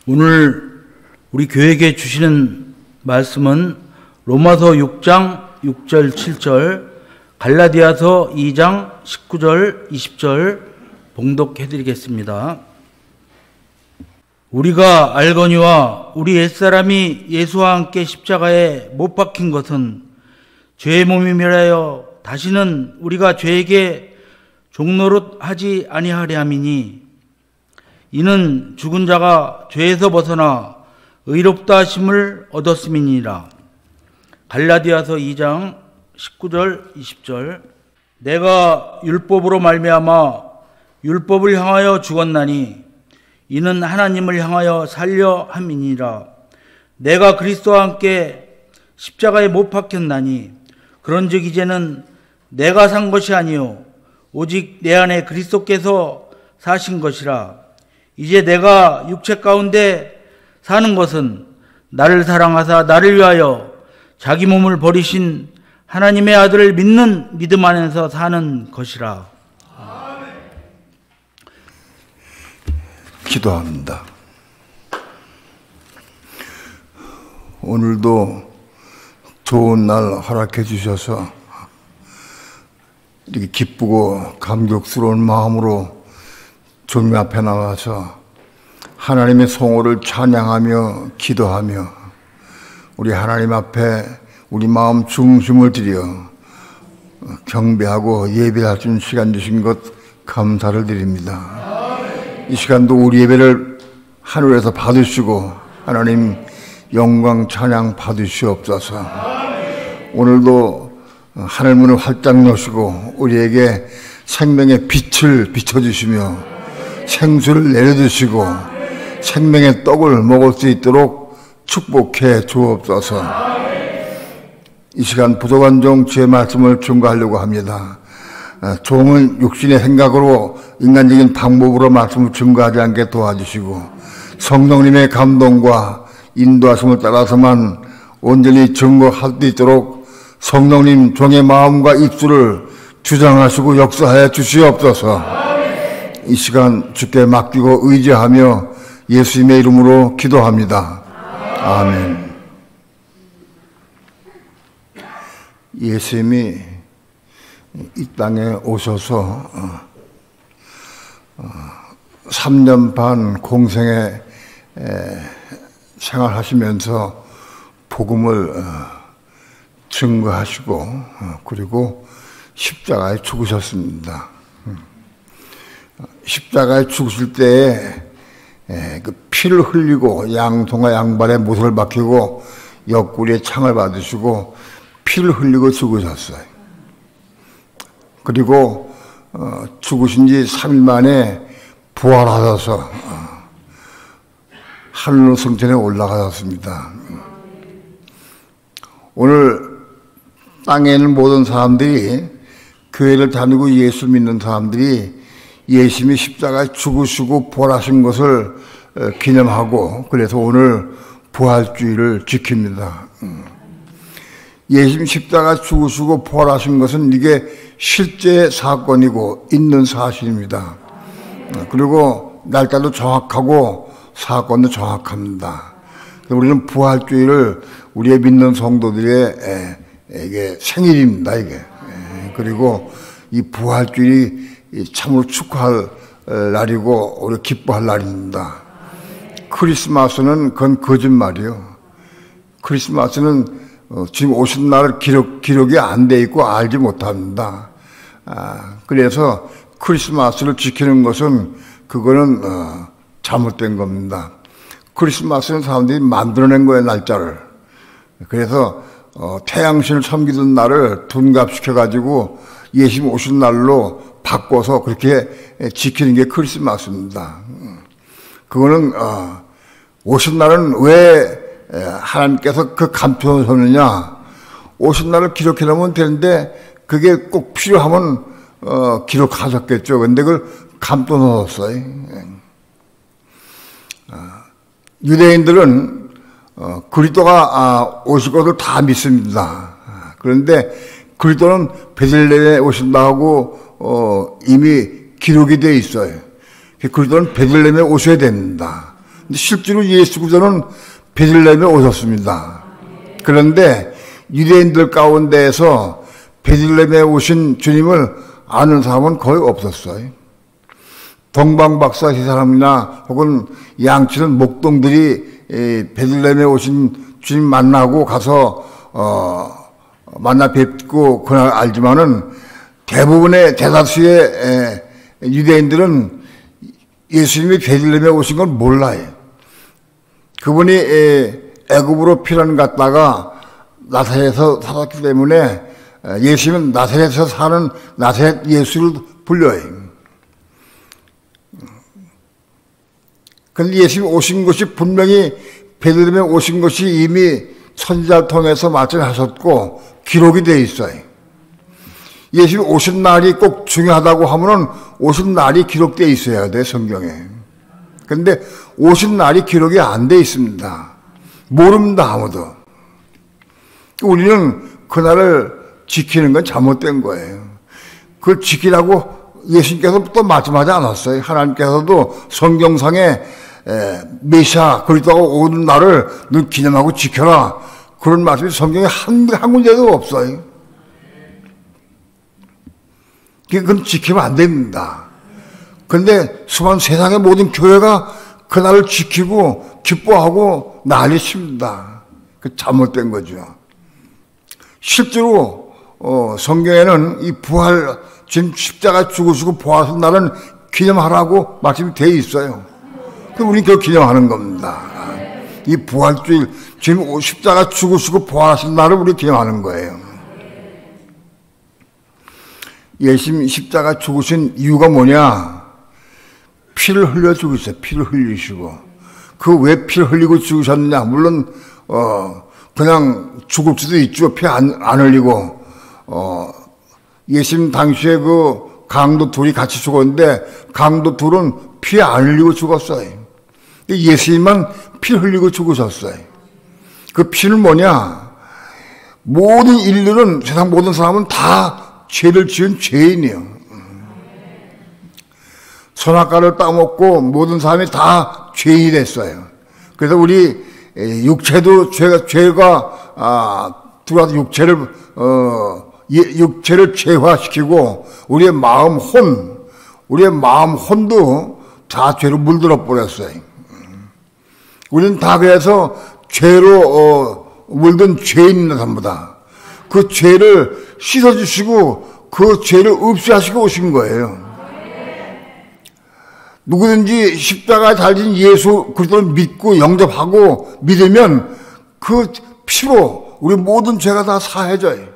오늘 우리 교회에게 주시는 말씀은 로마서 6장 6절 7절, 갈라디아서 2장 19절 20절 봉독해 드리겠습니다. 우리가 알거니와 우리 옛사람이 예수와 함께 십자가에 못 박힌 것은 죄의 몸이밀하여 다시는 우리가 죄에게 종노릇하지 아니하려 함이니, 이는 죽은 자가 죄에서 벗어나 의롭다 하심을 얻었음이니라. 갈라디아서 2장 19절 20절. 내가 율법으로 말미암아 율법을 향하여 죽었나니 이는 하나님을 향하여 살려 함이니라. 내가 그리스도와 함께 십자가에 못 박혔나니 그런즉 이제는 내가 산 것이 아니요 오직 내 안에 그리스도께서 사신 것이라. 이제 내가 육체 가운데 사는 것은 나를 사랑하사 나를 위하여 자기 몸을 버리신 하나님의 아들을 믿는 믿음 안에서 사는 것이라. 기도합니다. 오늘도 좋은 날 허락해 주셔서 이렇게 기쁘고 감격스러운 마음으로 주님 앞에 나와서 하나님의 성호를 찬양하며 기도하며 우리 하나님 앞에 우리 마음 중심을 들여 경배하고 예배할 수 있는 시간 주신 것 감사를 드립니다. 이 시간도 우리 예배를 하늘에서 받으시고 하나님 영광 찬양 받으시옵소서. 오늘도 하늘문을 활짝 여시고 우리에게 생명의 빛을 비춰주시며 생수를 내려주시고 생명의 떡을 먹을 수 있도록 축복해 주옵소서. 이 시간 부족한 종 주의 말씀을 증거하려고 합니다. 종은 육신의 생각으로 인간적인 방법으로 말씀을 증거하지 않게 도와주시고 성령님의 감동과 인도하심을 따라서만 온전히 증거할 수 있도록 성령님 종의 마음과 입술을 주장하시고 역사하여 주시옵소서. 이 시간 주께 맡기고 의지하며 예수님의 이름으로 기도합니다. 아멘. 예수님이 이 땅에 오셔서 3년 반 공생에 생활하시면서 복음을 증거하시고 그리고 십자가에 죽으셨습니다. 십자가에 죽으실 때에 그 피를 흘리고 양손과 양발에 못을 박히고 옆구리에 창을 받으시고 피를 흘리고 죽으셨어요. 그리고 죽으신 지 3일 만에 부활하셔서 하늘로 성전에 올라가셨습니다. 오늘 땅에 있는 모든 사람들이, 교회를 다니고 예수 믿는 사람들이 예수님이 십자가에 죽으시고 부활하신 것을 기념하고, 그래서 오늘 부활주의를 지킵니다. 예수님이 십자가에 죽으시고 부활하신 것은 이게 실제 사건이고 있는 사실입니다. 그리고 날짜도 정확하고 사건도 정확합니다. 우리는 부활주의를 우리의 믿는 성도들의 이게 생일입니다, 이게. 그리고 이 부활주의 참으로 축하할 날이고 우리 기뻐할 날입니다. 크리스마스는 그건 거짓말이요. 크리스마스는 지금 오신 날을 기록이 안 돼 있고 알지 못합니다. 그래서 크리스마스를 지키는 것은 그거는 잘못된 겁니다. 크리스마스는 사람들이 만들어낸 거예요, 날짜를. 그래서 태양신을 섬기던 날을 둔갑시켜가지고 예수님 오신 날로 바꿔서 그렇게 지키는 게 크리스마스입니다. 그거는 오신 날은 왜 하나님께서 그 감춰놓으셨느냐? 오신 날을 기록해놓으면 되는데 그게 꼭 필요하면 기록하셨겠죠. 근데 그걸 감춰놓았어요. 유대인들은 그리스도가 오실 것을 다 믿습니다. 그런데 그리스도는 베들레헴에 오신다고 이미 기록이 되어 있어요. 그리스도는 베들레헴에 오셔야 됩니다. 실제로 예수 그리스도는 베들레헴에 오셨습니다. 그런데 유대인들 가운데에서 베들레헴에 오신 주님을 아는 사람은 거의 없었어요. 동방박사 세 사람이나 혹은 양치는 목동들이 베들레헴에 오신 주님 만나고 가서 만나 뵙고 그날 알지만은 대부분의 대다수의 유대인들은 예수님이 베들레헴에 오신 걸 몰라요. 그분이 애굽으로 피난 갔다가 나사렛에서 살았기 때문에 예수님은 나사렛에서 사는 나사렛 예수를 불려요. 그런데 예수님이 오신 것이 분명히 베들레헴에 오신 것이 이미 선지자를 통해서 말씀하셨고 기록이 되어 있어요. 예수님이 오신 날이 꼭 중요하다고 하면은 오신 날이 기록되어 있어야 돼, 성경에. 그런데 오신 날이 기록이 안 되어 있습니다. 모릅니다, 아무도. 우리는 그날을 지키는 건 잘못된 거예요. 그걸 지키라고 예수님께서 또 말씀하지 않았어요. 하나님께서도 성경상에 메시아 그리스도가 오는 날을 늘 기념하고 지켜라. 그런 말씀이 성경에 한 군데도 없어요. 그건 지키면 안 됩니다. 그런데 수많은 세상의 모든 교회가 그날을 지키고 기뻐하고 난리칩니다. 그 잘못된 거죠. 실제로 성경에는 이 부활, 지금 십자가 죽으시고 부활하신 날은 기념하라고 말씀이 되어 있어요. 그럼 우리는 그걸 기념하는 겁니다. 이 부활주일, 지금 십자가 죽으시고 부활하신 날을 우리 기념하는 거예요. 예수님 십자가 죽으신 이유가 뭐냐? 피를 흘려 죽으셨어요. 피를 흘리시고. 그 왜 피를 흘리고 죽으셨느냐? 물론 그냥 죽을 수도 있죠. 피 안 흘리고. 예수님 당시에 그 강도 둘이 같이 죽었는데 강도 둘은 피 안 흘리고 죽었어요. 예수님만 피를 흘리고 죽으셨어요. 그 피는 뭐냐? 모든 인류는, 세상 모든 사람은 다 죄를 지은 죄인이에요. 선악과를 따먹고 모든 사람이 다 죄인이 됐어요. 그래서 우리 육체도 죄가 들어와서 육체를 죄화시키고 우리의 마음 혼도 다 죄로 물들어 버렸어요. 우리는 다 그래서 죄로 물든 죄인이나 전부 다. 그 죄를 씻어주시고 그 죄를 없애하시고 오신 거예요. 누구든지 십자가에 달린 예수 그리스도를 믿고 영접하고 믿으면 그 피로 우리 모든 죄가 다 사해져요.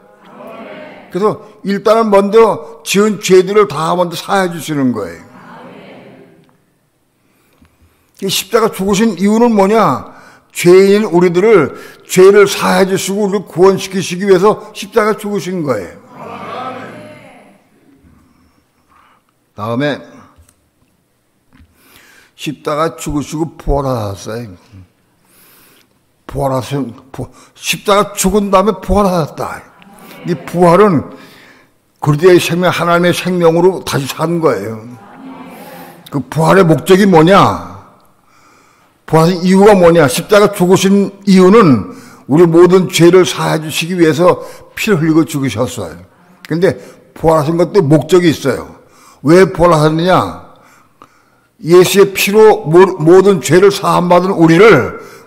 그래서 일단은 먼저 지은 죄들을 다 먼저 사해 주시는 거예요. 십자가 죽으신 이유는 뭐냐? 죄인 우리들을 죄를 사해 주시고 우리를 구원시키시기 위해서 십자가 죽으신 거예요. 다음에 십자가 죽으시고 부활하셨어요. 십자가 죽은 다음에 부활하셨다. 이 부활은 그리스도의 생명, 하나님의 생명으로 다시 산 거예요. 그 부활의 목적이 뭐냐? 부활의 이유가 뭐냐? 십자가 죽으신 이유는 우리 모든 죄를 사해 주시기 위해서 피를 흘리고 죽으셨어요. 그런데 부활하신 것도 목적이 있어요. 왜 부활하셨느냐? 예수의 피로 모든 죄를 사함받은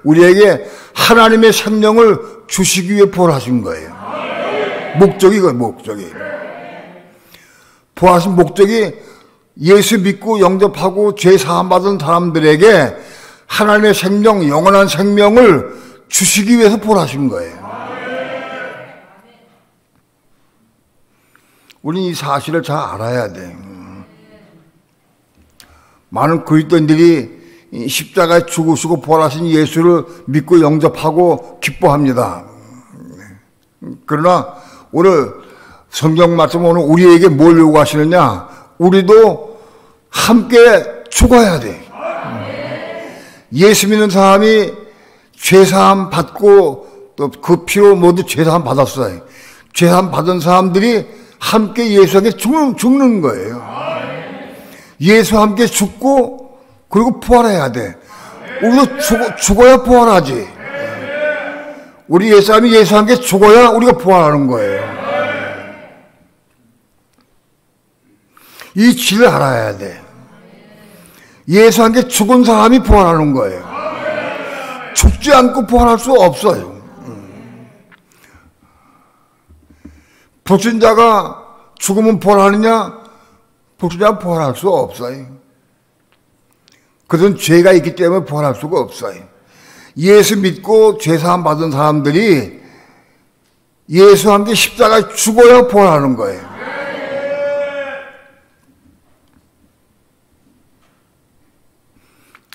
우리에게 하나님의 생명을 주시기 위해 부활하신 거예요. 목적이 그거예요, 목적이. 부활하신 목적이 예수 믿고 영접하고 죄 사함받은 사람들에게 하나님의 생명, 영원한 생명을 주시기 위해서 부활하신 거예요. 우리는 이 사실을 잘 알아야 돼. 많은 그리스도인들이 십자가에 죽으시고 부활하신 예수를 믿고 영접하고 기뻐합니다. 그러나 오늘 성경 말씀 오늘 우리에게 뭘 요구하시느냐? 우리도 함께 죽어야 돼. 예수 믿는 사람이 죄사함 받고 또 그 피로 모두 죄사함 받았어요. 죄사함 받은 사람들이 함께 예수에게 죽는 거예요. 예수와 함께 죽고 그리고 부활해야 돼. 우리도 죽어야 부활하지. 우리 옛사람이 예수 함께 죽어야 우리가 부활하는 거예요. 이 진리를 알아야 돼. 예수 함께 죽은 사람이 부활하는 거예요. 죽지 않고 부활할 수 없어요. 불신자가 죽으면 부활하느냐? 불신자가 부활할 수 없어요. 그것은 죄가 있기 때문에 부활할 수가 없어요. 예수 믿고 죄사함 받은 사람들이 예수와 함께 십자가에 죽어야 부활하는 거예요.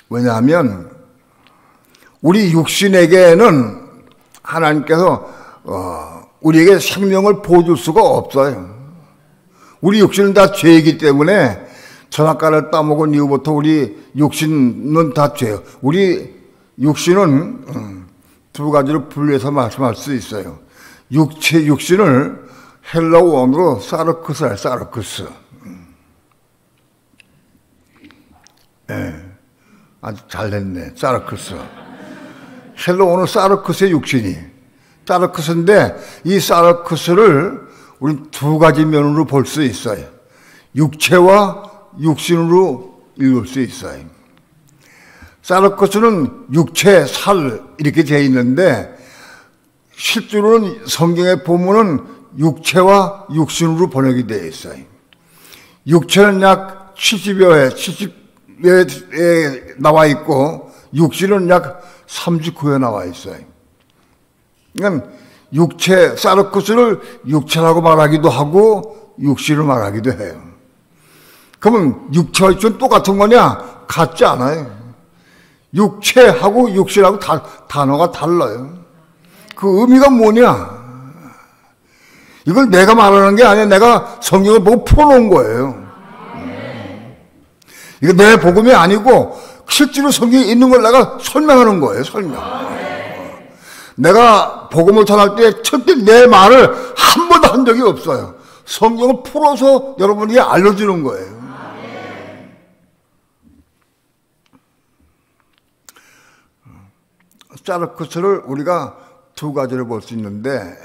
왜냐하면 우리 육신에게는 하나님께서 우리에게 생명을 보여줄 수가 없어요. 우리 육신은 다 죄이기 때문에 선악과를 따먹은 이후부터 우리 육신은 다 죄예요. 우리 육신은 두 가지로 분리해서 말씀할 수 있어요. 육신을 헬라어 원어로 사르크스예요. 사르크스. 아주 잘됐네. 사르크스. 헬라어는 사르크스의 육신이. 사르크스인데 이 사르크스를 우리는 두 가지 면으로 볼 수 있어요. 육체와 육신으로 읽을 수 있어요. 사르크스는 육체, 살 이렇게 되어 있는데 실제로는 성경에 보면은 육체와 육신으로 번역이 되어 있어요. 육체는 약 70여에 나와 있고 육신은 약 39에 나와 있어요. 그러니까 육체, 사르크스를 육체라고 말하기도 하고 육신을 말하기도 해요. 그러면 육체와 육신은 똑같은 거냐? 같지 않아요. 육체하고 육신하고 단어가 달라요. 그 의미가 뭐냐? 이걸 내가 말하는 게 아니라 내가 성경을 보고 풀어놓은 거예요. 이거 내 복음이 아니고 실제로 성경에 있는 걸 내가 설명하는 거예요. 설명. 내가 복음을 전할 때 절대 내 말을 한 번도 한 적이 없어요. 성경을 풀어서 여러분에게 알려주는 거예요. 사르크스를 우리가 두 가지로 볼 수 있는데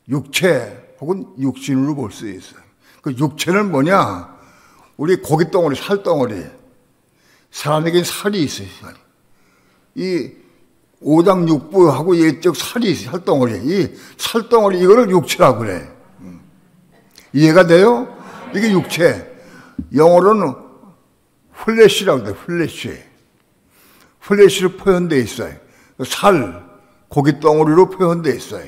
육체 혹은 육신으로 볼 수 있어요. 그 육체는 뭐냐? 우리 고깃덩어리, 살덩어리. 사람에게 살이 있어요. 살이. 이 오장육부하고 이쪽 살이 있어요. 살덩어리. 이 살덩어리 이거를 육체라고 그래. 이해가 돼요? 이게 육체. 영어로는 플래시라고 그래. 플래시. 플래시로 표현되어 있어요. 살, 고깃덩어리로 표현되어 있어요.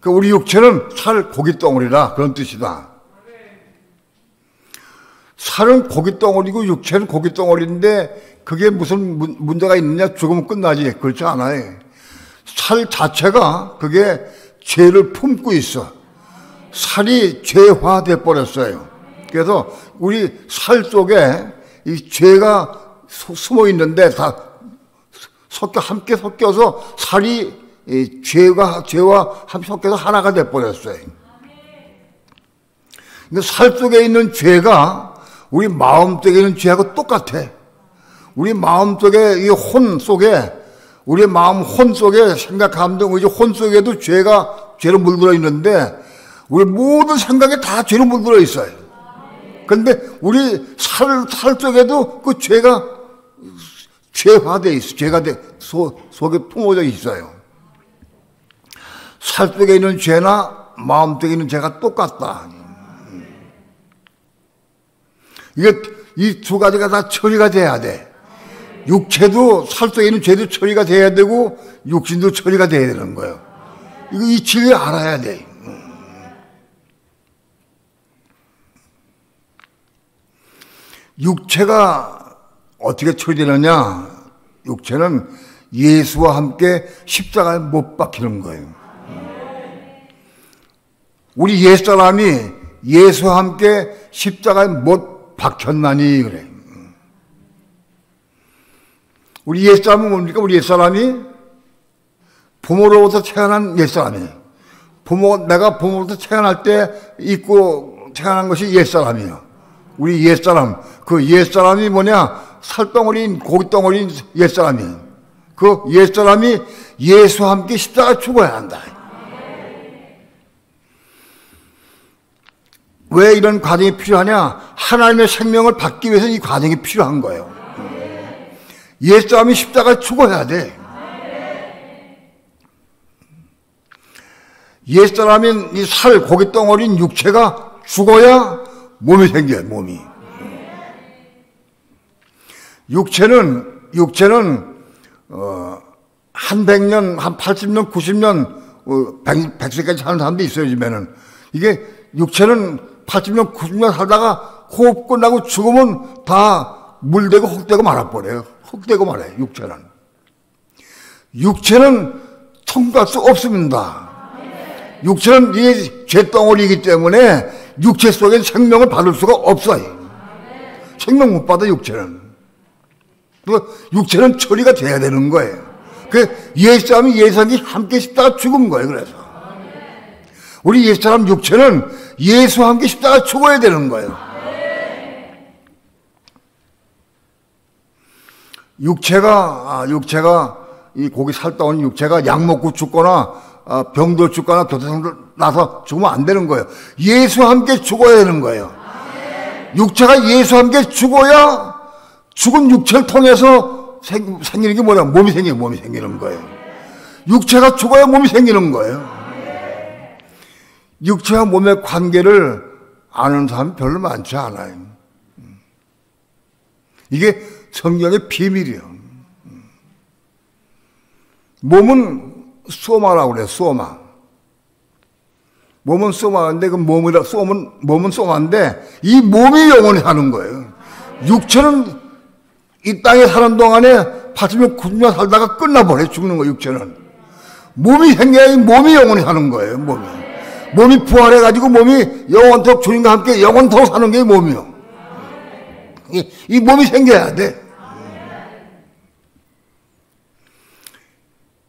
그러니까 우리 육체는 살, 고깃덩어리라 그런 뜻이다. 살은 고깃덩어리고 육체는 고깃덩어리인데 그게 무슨 문제가 있느냐? 죽으면 끝나지. 그렇지 않아요. 살 자체가 그게 죄를 품고 있어. 살이 죄화돼 버렸어요. 그래서 우리 살 속에 이 죄가 숨어 있는데 다 함께 섞여서 살이 죄와 함께 섞여서 하나가 돼 버렸어요. 근데 살 속에 있는 죄가 우리 마음 속에 있는 죄하고 똑같아. 우리 마음 속에 이 혼 속에 우리 마음 혼 속에 생각, 감정, 의지 혼 속에도 죄로 물들어 있는데 우리 모든 생각에 다 죄로 물들어 있어요. 그런데 우리 살 속에도 그 죄가 죄화돼 있어. 죄가 속에 품어져 있어요. 살 속에 있는 죄나 마음 속에 있는 죄가 똑같다. 이 두 가지가 다 처리가 돼야 돼. 육체도 살 속에 있는 죄도 처리가 돼야 되고 육신도 처리가 돼야 되는 거예요. 이 진리를 알아야 돼. 육체가 어떻게 처리되느냐? 육체는 예수와 함께 십자가에 못 박히는 거예요. 우리 옛사람이 예수와 함께 십자가에 못 박혔나니 그래. 우리 옛사람은 뭡니까? 우리 옛사람이 부모로부터 태어난 옛사람이에요. 내가 부모로부터 태어날 때 입고 태어난 것이 옛사람이에요. 우리 옛사람, 그 옛사람이 뭐냐? 살덩어리인, 고깃덩어리인 옛사람이. 그 옛사람이 예수와 함께 십자가에 죽어야 한다. 왜 이런 과정이 필요하냐? 하나님의 생명을 받기 위해서 이 과정이 필요한 거예요. 옛사람이 십자가에 죽어야 돼. 옛사람인 이 살, 고깃덩어리인 육체가 죽어야 몸이 생겨요, 몸이. 육체는 한 100년, 한 80년, 90년, 100세까지 사는 사람도 있어요, 요즘에는. 이게 육체는 80년, 90년 살다가 호흡 끝나고 죽으면 다 물되고 흙되고 말아버려요. 흙되고 말아요, 육체는. 육체는 청구할 수 없습니다. 육체는 이 죄덩어리이기 때문에 육체 속에 생명을 받을 수가 없어요. 생명 못 받아, 육체는. 육체는 처리가 돼야 되는 거예요. 그 옛사람이 예수님이 함께 십자가 죽은 거예요. 그래서 우리 옛사람 육체는 예수와 함께 십자가 죽어야 되는 거예요. 육체가 이 고기 살다온 육체가 약 먹고 죽거나 병들 죽거나 교통사고 나서 죽으면 안 되는 거예요. 예수와 함께 죽어야 되는 거예요. 육체가 예수와 함께 죽어야 죽은 육체를 통해서 생기는 게 뭐냐? 몸이 생기는 거예요. 육체가 죽어야 몸이 생기는 거예요. 육체와 몸의 관계를 아는 사람이 별로 많지 않아요. 이게 성경의 비밀이에요. 몸은 소마라고 그래요, 소마. 몸은 소마인데, 몸은 소마인데, 이 몸이 영원히 사는 거예요. 육체는 이 땅에 사는 동안에 80년, 90년 살다가 끝나버려, 죽는 거예요, 육체는. 몸이 생겨야 이 몸이 영원히 사는 거예요, 몸이. 몸이 부활해가지고 몸이 영원토록 주님과 함께 영원토록 사는 게 몸이요. 이 몸이 생겨야 돼.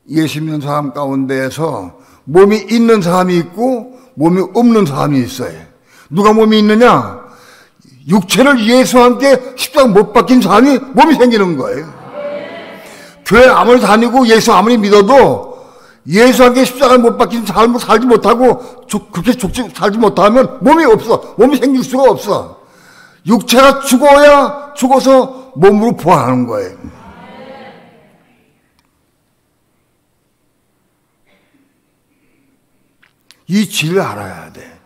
예수 믿는 사람 가운데에서 몸이 있는 사람이 있고 몸이 없는 사람이 있어요. 누가 몸이 있느냐? 육체를 예수와 함께 십자가 못 박힌 사람이 몸이 생기는 거예요. 교회 아무리 다니고 예수 아무리 믿어도 예수와 함께 십자가 못 박힌 삶을 살지 못하고 그렇게 살지 못하면 몸이 없어. 몸이 생길 수가 없어. 육체가 죽어서 몸으로 부활하는 거예요. 이 진리를 알아야 돼.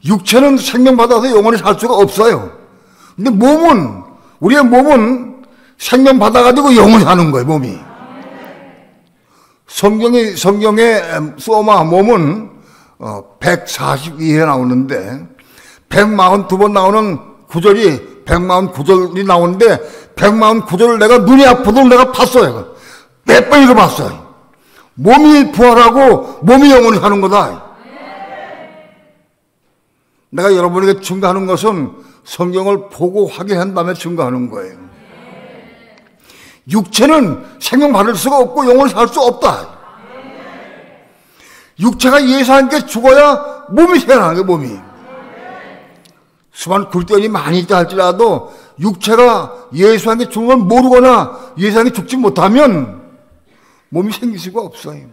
육체는 생명받아서 영원히 살 수가 없어요. 근데 우리의 몸은 생명받아가지고 영원히 사는 거예요, 몸이. 성경의 소마 몸은 142회 나오는데 142번 나오는 구절이 149절이 나오는데 149절을 내가 눈이 아파도 내가 봤어요. 몇 번 읽어봤어요. 몸이 부활하고 몸이 영원히 사는 거다. 내가 여러분에게 증거하는 것은 성경을 보고 확인한 다음에 증거하는 거예요. 육체는 생명 받을 수가 없고 영원히 살 수 없다. 육체가 예수와 함께 죽어야 몸이 생겨나는 거예요, 몸이. 수많은 굴대원이 많이 있다 할지라도 육체가 예수와 함께 죽는 걸 모르거나 예수와 함께 죽지 못하면 몸이 생길 수가 없어요.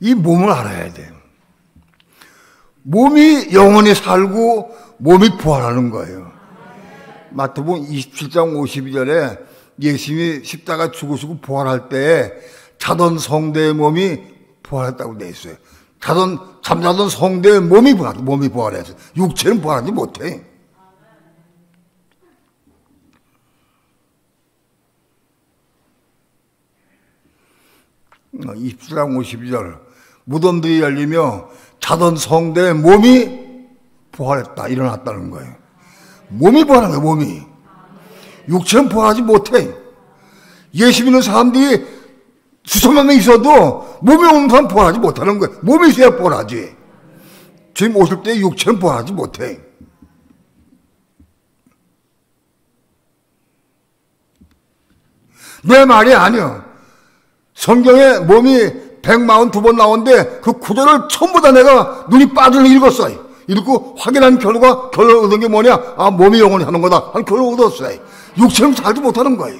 이 몸을 알아야 돼요. 몸이 영원히 살고 몸이 부활하는 거예요. 마태복음 27장 52절에 예수님이 십자가 죽으시고 부활할 때 자던 성대의 몸이 부활했다고 되어 있어요. 잠자던 성대의 몸이 부활했어요. 육체는 부활하지 못해. 입수랑 52절 무덤들이 열리며 자던 성대의 몸이 부활했다, 일어났다는 거예요. 몸이 부활한 거예요, 몸이. 육체는 부활하지 못해. 예수 믿는 사람들이 수천만 명 있어도 몸이 없는 사람 부활하지 못하는 거예요. 몸이 있어야 부활하지. 주님 오실 때 육체는 부활하지 못해. 내 말이 아니야. 성경에 몸이 142번 나오는데 그 구절을 전부 다 내가 눈이 빠져서 읽었어요. 읽고 확인한 결론 얻은 게 뭐냐? 아, 몸이 영원히 하는 거다 하는 결론 얻었어요. 육체는 살지 못하는 거예요.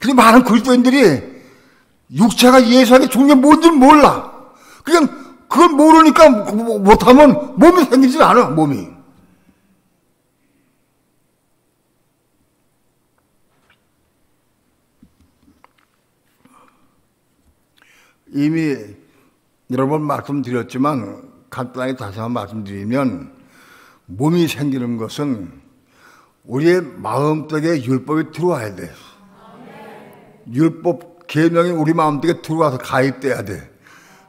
근데 많은 그리스도인들이 육체가 예수에게 죽는 게 뭔지 몰라. 그냥 그걸 모르니까 못하면 몸이 생기지 않아, 몸이. 이미 여러 번 말씀드렸지만 간단하게 다시 한번 말씀드리면 몸이 생기는 것은 우리의 마음속에 율법이 들어와야 돼. 율법 계명이 우리 마음속에 들어와서 가입돼야 돼.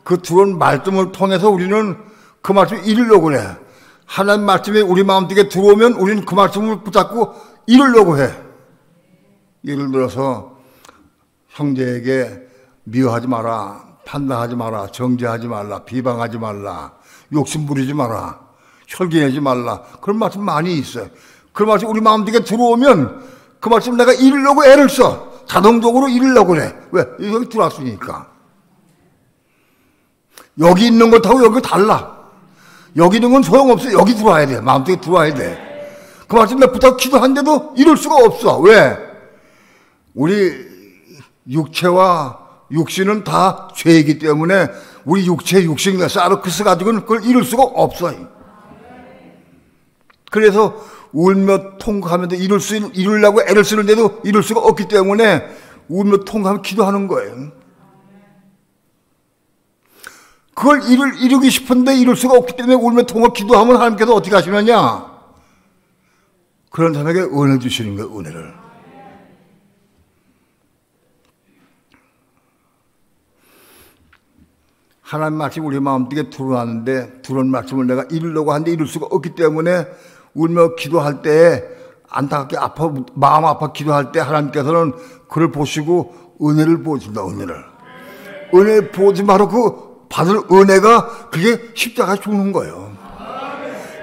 그 들어온 말씀을 통해서 우리는 그 말씀을 이루려고 해. 하나님 말씀이 우리 마음속에 들어오면 우리는 그 말씀을 붙잡고 이루려고 해. 예를 들어서 형제에게 미워하지 마라, 판단하지 마라, 정죄하지 말라, 비방하지 말라, 욕심 부리지 마라, 혈기내지 말라. 그런 말씀 많이 있어요. 그런 말씀 우리 마음속에 들어오면 그 말씀 내가 이루려고 애를 써. 자동적으로 이루려고 해. 왜? 여기 들어왔으니까. 여기 있는 것하고 여기 달라. 여기 있는 건 소용없어. 여기 들어와야 돼. 마음속에 들어와야 돼. 그 말씀 내가 부탁 기도하는데도 이룰 수가 없어. 왜? 우리 육체와 육신은 다 죄이기 때문에 우리 육체, 육신, 사르크스 가지고는 그걸 이룰 수가 없어요. 그래서 울며 통곡하면서 이루려고 애를 쓰는데도 이룰 수가 없기 때문에 울며 통곡하며 기도하는 거예요. 그걸 이루기 싶은데 이룰 수가 없기 때문에 울며 통곡 기도하면 하나님께서 어떻게 하시느냐? 그런 사람에게 은혜 주시는 거예요, 은혜를. 하나님 말씀이 우리 마음속에 들어왔는데 들어온 말씀을 내가 이루려고 하는데 이룰 수가 없기 때문에 울며 기도할 때 안타깝게 마음 아파 기도할 때 하나님께서는 그를 보시고 은혜를 보여준다. 은혜 보지 바로 그 받을 은혜가 그게 십자가에 죽는 거예요.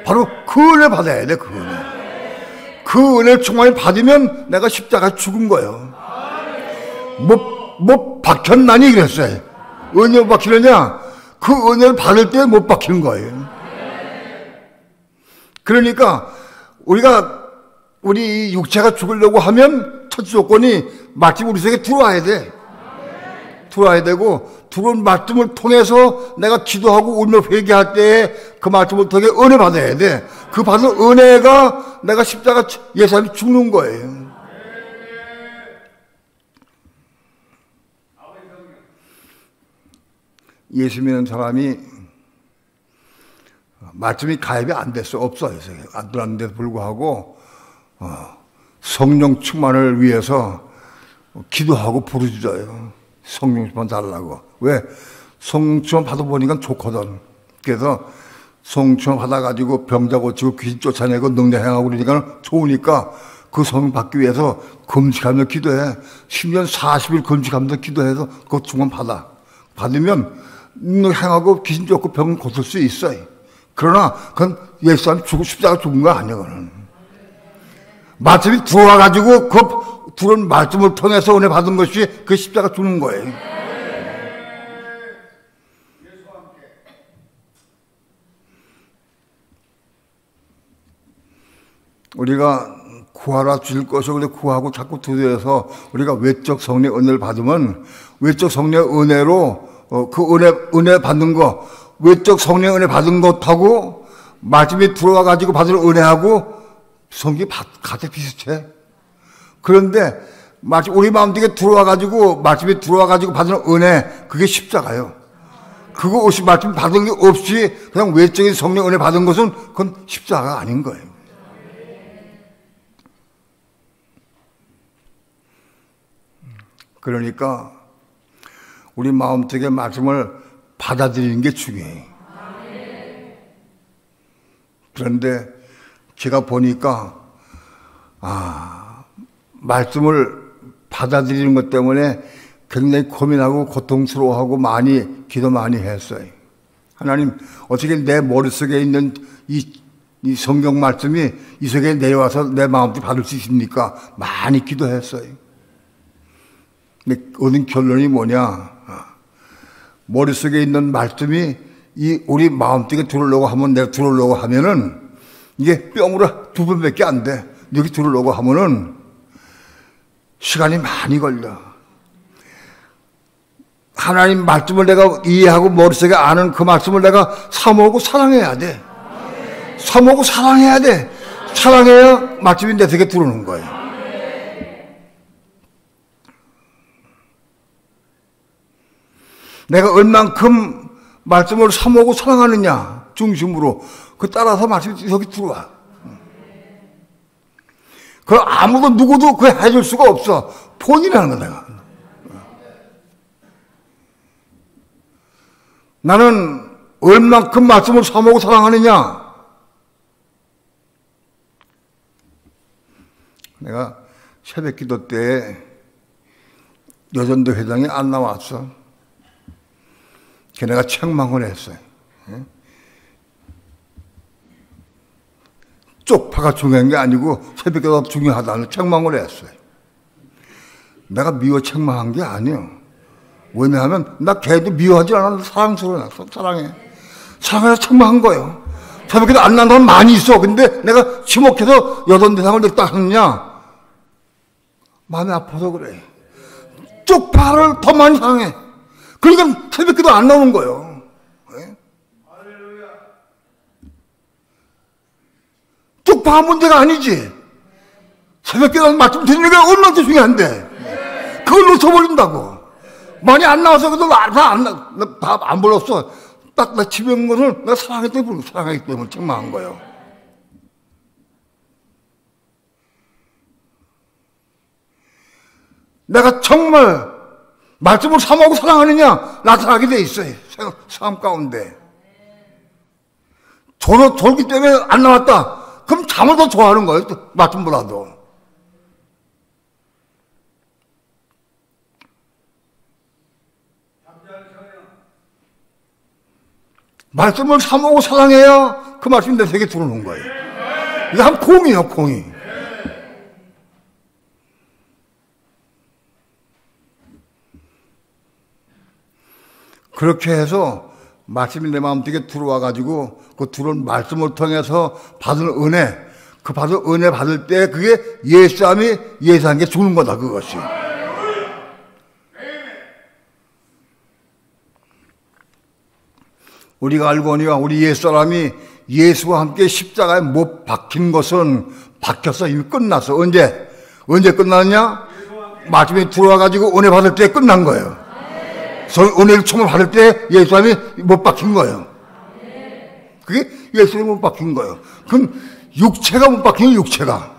바로 그 은혜 받아야 돼. 그 은혜. 그 은혜를 정말 받으면 내가 십자가에 죽은 거예요. 못 박혔나니 그랬어요. 은혜 못 박히느냐? 그 은혜를 받을 때 못 박히는 거예요. 그러니까 우리 육체가 죽으려고 하면 첫 조건이 말씀이 우리 속에 들어와야 돼. 들어와야 되고 들어온 말씀을 통해서 내가 기도하고 울며 회개할 때 그 말씀을 통해 은혜 받아야 돼. 그 받은 은혜가 내가 십자가 예수님이 죽는 거예요. 예수 믿는 사람이 말씀이 가입이 안 됐어. 없어요. 안 들어왔는데도 불구하고 성령 충만을 위해서 기도하고 부르짖어요. 성령 충만 달라고. 왜? 성령 충만 받아보니까 좋거든. 그래서 성령 충만 받아가지고 병자 고치고 귀신 쫓아내고 능력 행하고 그러니까 좋으니까 그 성령 받기 위해서 금식하며 기도해. 10년 40일 금식하면서 기도해서 그 충만 받으면 능력 행하고 귀신 쫓고 병 고칠 수 있어요. 그러나 그건 예수님 십자가 죽은 거 아니야. 그건 말씀이 들어와가지고 그 들은 말씀을 통해서 은혜 받은 것이 그 십자가 죽는 거예요. 우리가 구하라 주실 것을 우리 구하고 자꾸 두드려서 우리가 외적 성령의 은혜를 받으면 외적 성령의 은혜로 그 은혜 받는 거 외적 성령의 은혜 받은 것하고 말씀이 들어와 가지고 받은 은혜하고 성격이 같아 비슷해. 그런데 우리 마음속에 들어와 가지고 말씀이 들어와 가지고 받은 은혜 그게 십자가요. 그거 없이 말씀 받은 게 없이 그냥 외적인 성령 은혜 받은 것은 그건 십자가가 아닌 거예요. 그러니까 우리 마음속에 말씀을 받아들이는 게 중요해요. 그런데 제가 보니까 말씀을 받아들이는 것 때문에 굉장히 고민하고 고통스러워하고 기도 많이 했어요. 하나님 어떻게 내 머릿속에 있는 이 성경 말씀이 이 속에 내려와서 내 마음속에 받을 수 있습니까? 많이 기도했어요. 근데 얻은 결론이 뭐냐? 머릿속에 있는 말씀이 우리 마음속에 들어오려고 하면, 내가 들어오려고 하면은, 이게 뿅으로 2번밖에 안 돼. 여기 들어오려고 하면은, 시간이 많이 걸려. 하나님 말씀을 내가 이해하고 머릿속에 아는 그 말씀을 내가 사모하고 사랑해야 돼. 사모하고 사랑해야 돼. 사랑해야 말씀이 내 속에 들어오는 거예요. 내가 얼만큼 말씀을 사모하고 사랑하느냐 중심으로 그 따라서 말씀이 여기 들어와. 그 아무도 누구도 그 해줄 수가 없어. 본인이라는 거야 내가. 나는 얼만큼 말씀을 사모하고 사랑하느냐. 내가 새벽기도 때 여전도 회장이 안 나왔어. 걔네가 책망을 했어요. 쪽파가 중요한 게 아니고 새벽기도가 중요하다는 책망을 했어요. 내가 미워 책망한 게 아니에요. 왜냐하면 나 걔도 미워하지 않았는데 사랑스러워. 사랑해. 사랑해서 책망한 거예요. 새벽기도 안 난다면 많이 있어. 근데 내가 지목해서 여전대상을 딱 하느냐? 마음이 아파서 그래. 쪽파를 더 많이 사랑해. 그러니까 새벽기도 안 나오는 거예요. 쪽파 문제가 아니지. 새벽기도 말씀 드리는 게 얼마나 중요한데. 그걸 놓쳐버린다고. 많이 안 나와서 그래도 밥 안 불렀어. 딱 나 집에 온 것을 내가 사랑하기 때문에 책망한 거예요. 내가 정말 말씀을 사모하고 사랑하느냐 나타나게 돼 있어요. 삶 가운데. 졸기 때문에 안 나왔다. 그럼 잠을 더 좋아하는 거예요. 말씀보다도. 말씀을 사모하고 사랑해야 그 말씀이 내 속에 들어오는 거예요. 이게 한 공이에요, 공이. 그렇게 해서 말씀이 내 마음속에 들어와가지고 그 들어온 말씀을 통해서 받은 은혜, 그 받은 은혜 받을 때 그게 옛사람이 예수한 게 주는 거다, 그것이. 우리가 알거니와 우리 옛사람이 예수와 함께 십자가에 못 박힌 것은 박혔어. 이미 끝났어. 언제 끝났냐? 말씀이 들어와가지고 은혜 받을 때 끝난 거예요. 은혜를 처음 받을 때 예수님이 못 박힌 거예요. 그게 예수님이 못 박힌 거예요. 그럼 육체가 못 박힌 거예요, 육체가.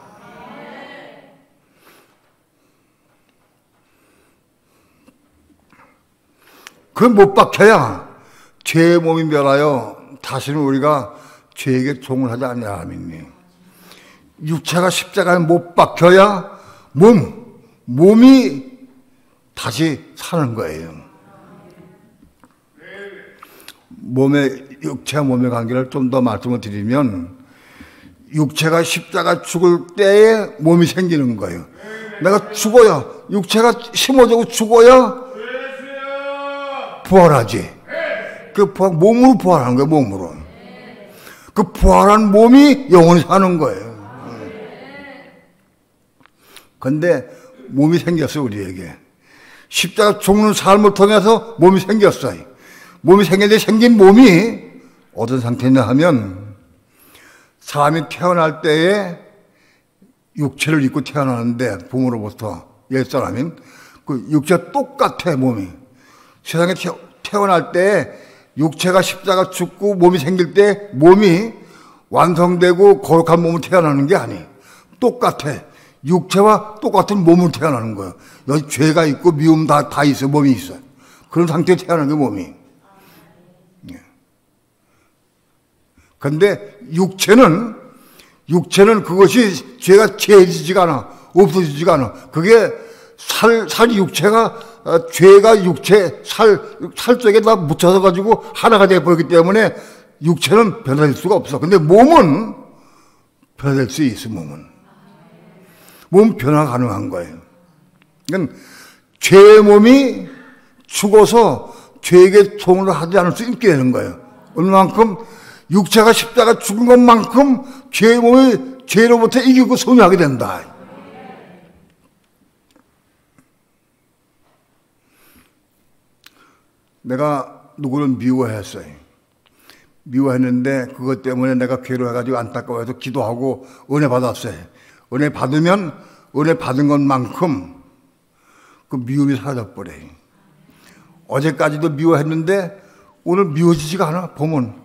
그걸 못 박혀야 죄의 몸이 멸하여 다시는 우리가 죄에게 종을 하지 않냐 믿니. 육체가 십자가에 못 박혀야 몸이 다시 사는 거예요. 육체와 몸의 관계를 좀 더 말씀을 드리면, 육체가 십자가 죽을 때에 몸이 생기는 거예요. 내가 죽어야, 육체가 심어지고 죽어야 부활하지. 몸으로 부활하는 거예요, 몸으로. 그 부활한 몸이 영원히 사는 거예요. 근데 몸이 생겼어요, 우리에게. 십자가 죽는 삶을 통해서 몸이 생겼어요. 몸이 생겼는데 생긴 몸이 어떤 상태냐 하면, 사람이 태어날 때에 육체를 입고 태어나는데, 부모로부터 옛사람인 그 육체가 똑같아, 몸이. 세상에 태어날 때 육체가 십자가 죽고 몸이 생길 때 몸이 완성되고 거룩한 몸으로 태어나는 게 아니. 똑같아. 육체와 똑같은 몸으로 태어나는 거예요. 여기 죄가 있고 미움 다 있어, 몸이 있어. 그런 상태에 태어나는 게 몸이. 근데 육체는 그것이 죄가 죄지지가 않아. 없어지지가 않아. 그게 살이 육체가, 죄가 육체, 살 쪽에 다 묻혀서 가지고 하나가 되어버리기 때문에 육체는 변화될 수가 없어. 근데 몸은 변화될 수 있어, 몸은 변화 가능한 거예요. 그러니까 죄의 몸이 죽어서 죄에게 종을 하지 않을 수 있게 되는 거예요. 얼마만큼? 육체가 십자가 죽은 것만큼 죄의 몸이 죄로부터 이기고 승리하게 된다. 내가 누구를 미워했어요. 미워했는데 그것 때문에 내가 괴로워해가지고 안타까워해서 기도하고 은혜 받았어요. 은혜 받으면 은혜 받은 것만큼 그 미움이 사라져버려요. 어제까지도 미워했는데 오늘 미워지지가 않아. 보면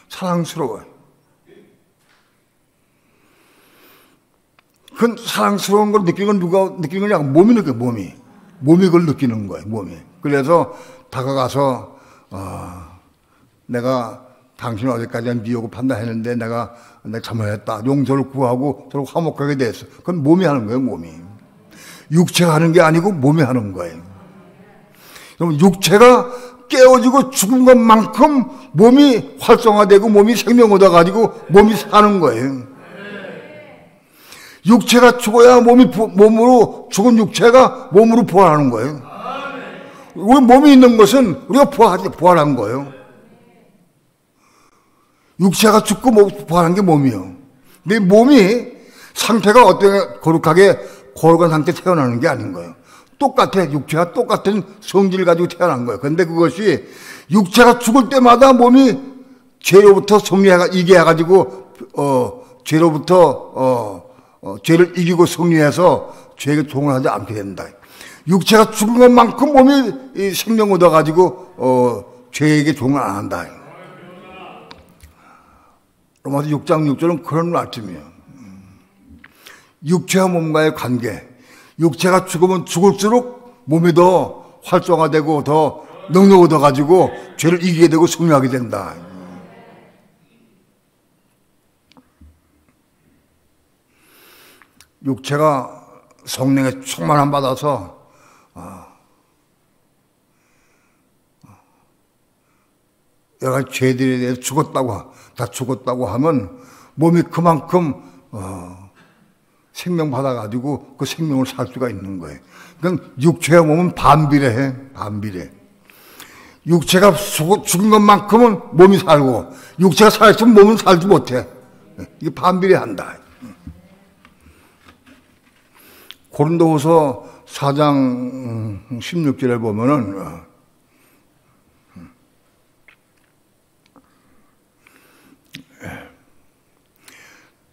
사랑스러워요. 그 사랑스러운 걸 느끼는 건 누가 느끼는 거냐? 몸이 느껴요. 몸이 그걸 느끼는 거예요. 몸이. 그래서 다가가서 내가 당신을 어제까지 미워하고 판단했는데 내가 잘못했다. 용서를 구하고 서로 화목하게 됐어. 그건 몸이 하는 거예요. 몸이. 육체가 하는 게 아니고 몸이 하는 거예요. 그럼 육체가 깨어지고 죽은 것만큼 몸이 활성화되고 몸이 생명 얻어가지고 몸이 사는 거예요. 육체가 죽어야 몸으로 죽은 육체가 몸으로 부활하는 거예요. 우리 몸이 있는 것은 우리가 부활한 거예요. 육체가 죽고 부활한 게 몸이에요. 근데 몸이 상태가 어떻게 거룩한 상태에 태어나는 게 아닌 거예요. 똑같아. 육체가 똑같은 성질을 가지고 태어난 거예요. 그런데 그것이 육체가 죽을 때마다 몸이 죄로부터 이게 해가지고 죄를 이기고 승리해서 죄에게 종을 하지 않게 된다. 육체가 죽은 것만큼 몸이 생명 얻어가지고 죄에게 종을 안 한다. 로마서 6장 6절은 그런 말씀이에요. 육체와 몸과의 관계. 육체가 죽으면 죽을수록 몸이 더 활성화되고 더 능력 얻어가지고 죄를 이기게 되고 승리하게 된다. 육체가 성령의 충만함 받아서 여러 가지 죄들에 대해서 죽었다고 하면 몸이 그만큼 생명 받아가지고 그 생명을 살 수가 있는 거예요. 그러니까 육체와 몸은 반비례해. 육체가 죽은 것만큼은 몸이 살고 육체가 살았으면 몸은 살지 못해. 이게 반비례한다. 고린도후서 4장 16절에 보면은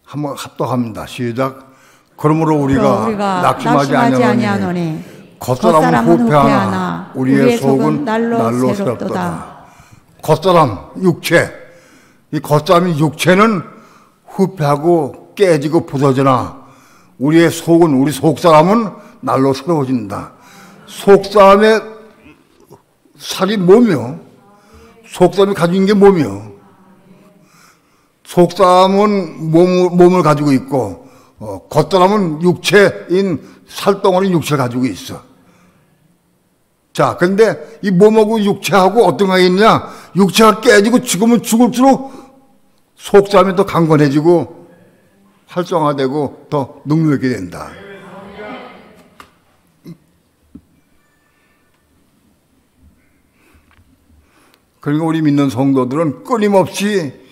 한번 합독합니다. 시작. 그러므로 우리가 낙심하지 아니하노니 겉사람은 후패하나 우리의 속은 날로 새롭도다. 겉사람, 육체. 이 겉사람인 육체는 후패하고 깨지고 부서지나 우리의 속은, 우리 속사람은 날로 새로워진다. 속사람의 살이 몸이요. 속사람이 가진 게 몸이요. 속사람은 몸을 가지고 있고 겉사람은 육체인 살덩어리 육체를 가지고 있어. 자, 근데 이 몸하고 육체하고 어떤 게 있냐? 육체가 깨지고 죽으면 죽을수록 속사람이 더 강건해지고 활성화되고 더 능력 있게 된다. 그러니까 우리 믿는 성도들은 끊임없이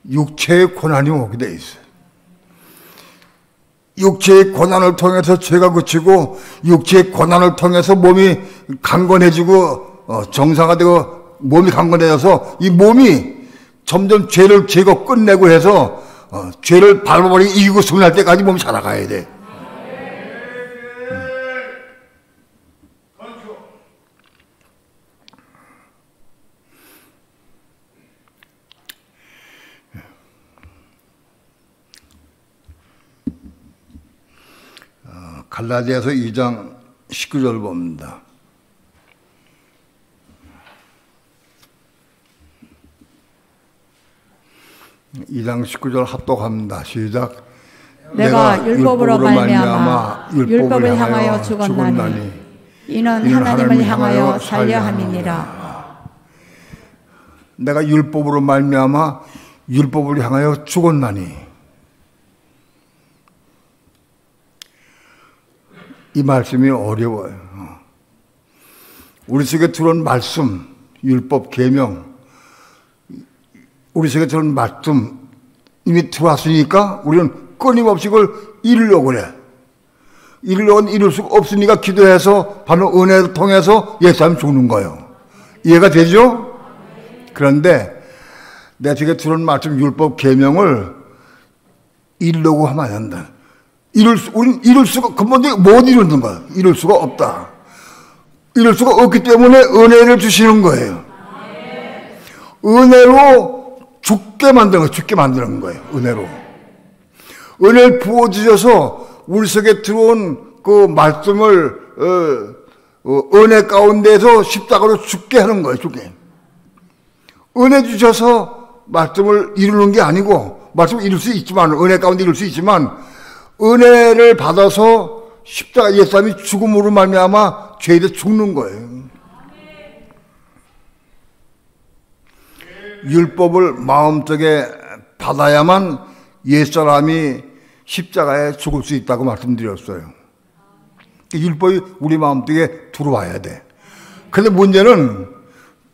육체의 고난이 오게 돼 있어요. 육체의 고난을 통해서 죄가 그치고 육체의 고난을 통해서 몸이 강건해지고 정상화되고 몸이 강건해져서 이 몸이 점점 죄를 제거 끝내고 해서 죄를 밟아버리고 이기고 승리할 때까지 몸이 자라가야 돼. 갈라디아서 2장 19절 봅니다. 이 장 19절 합독합니다. 시작. 내가 율법으로 말미암아 율법을 향하여 죽었나니 이는 하나님을 향하여 살려 함이니라. 내가 율법으로 말미암아 율법을 향하여 죽었나니. 이 말씀이 어려워요. 우리 속에 들어온 말씀, 율법, 계명, 우리 속에 들은 말씀 이미 들어왔으니까 우리는 끊임없이 그걸 이루려고 그래. 이루려고는 이룰 수가 없으니까 기도해서 바로 은혜를 통해서 예수님 죽는 거예요. 이해가 되죠? 그런데 내 속에 들은 말씀 율법 계명을 이루려고 하면 안 된다. 우린 이룰 수가 근본적으로 못 이루는 거야. 이룰 수가 없다. 이룰 수가 없기 때문에 은혜를 주시는 거예요. 은혜로 죽게 만드는 거예요. 죽게 만드는 거예요. 은혜로. 은혜를 부어주셔서 우리 속에 들어온 그 말씀을 은혜 가운데서 십자가로 죽게 하는 거예요. 죽게. 은혜 주셔서 말씀을 이루는 게 아니고 말씀을 이룰 수 있지만 은혜 가운데 이룰 수 있지만 은혜를 받아서 십자가 예수님이 죽음으로 말미암아 죄에 대해 죽는 거예요. 율법을 마음속에 받아야만 옛사람이 십자가에 죽을 수 있다고 말씀드렸어요. 율법이 우리 마음속에 들어와야 돼. 근데 문제는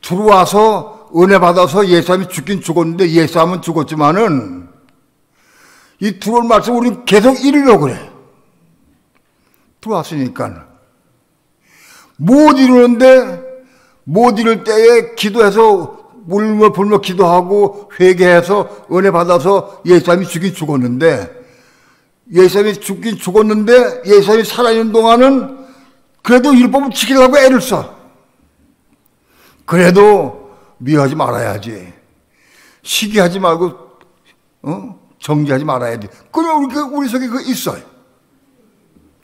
들어와서 은혜 받아서 예수님이 죽긴 죽었는데 예수님은 죽었지만은 이 들어올 말씀 우리는 계속 이루려고 그래. 들어왔으니까. 못 이루는데 못 이룰 때에 기도해서 울며 불며 기도하고 회개해서 은혜 받아서 예수님이 죽긴 죽었는데 예수님이 죽긴 죽었는데 예수님이 살아있는 동안은 그래도 율법을 지키려고 애를 써. 그래도 미워하지 말아야지. 시기하지 말고 정지하지 말아야지. 그럼 우리 속에 그게 있어요.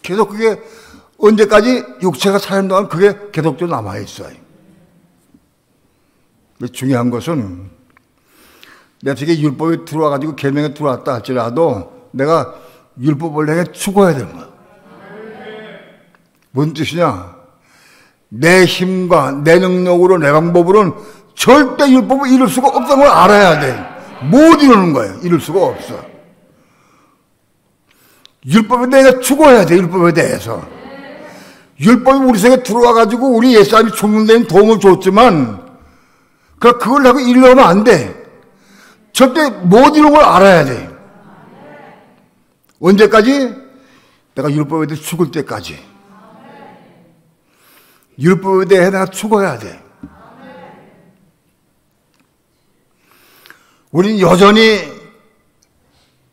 계속 그게 언제까지 육체가 사는 동안 그게 계속적으로 남아있어요. 중요한 것은 내 속에 율법이 들어와가지고 계명에 들어왔다 할지라도 내가 율법을 내가 죽어야 되는 거야. 뭔 뜻이냐? 내 힘과 내 능력으로 내 방법으로는 절대 율법을 이룰 수가 없다는 걸 알아야 돼. 못 이루는 거예요. 이룰 수가 없어. 율법에 내가 죽어야 돼. 율법에 대해서. 율법이 우리 속에 들어와가지고 우리 예수님이 죽는 데는 도움을 줬지만 그걸 하고 이루려면 안 돼. 절대 못 이루는 걸 알아야 돼. 언제까지? 내가 율법에 대해 죽을 때까지. 율법에 대해 내가 죽어야 돼. 우리는 여전히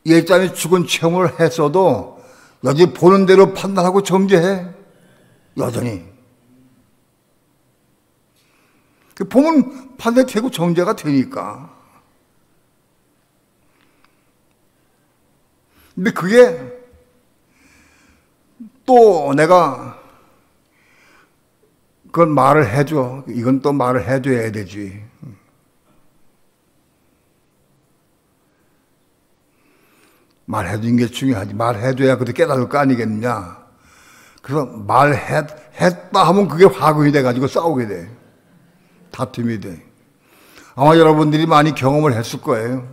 예수님이 죽은 체험을 했어도 여전히 보는 대로 판단하고 정죄해. 여전히. 보면 판단되고 정죄가 되니까. 근데 그게 또 내가 그건 말을 해줘. 이건 또 말을 해줘야 되지. 말해주는 게 중요하지. 말해줘야 그때 깨달을 거 아니겠느냐. 그래서 말했다 하면 그게 화근이 돼가지고 싸우게 돼. 다툼이 돼. 아마 여러분들이 많이 경험을 했을 거예요.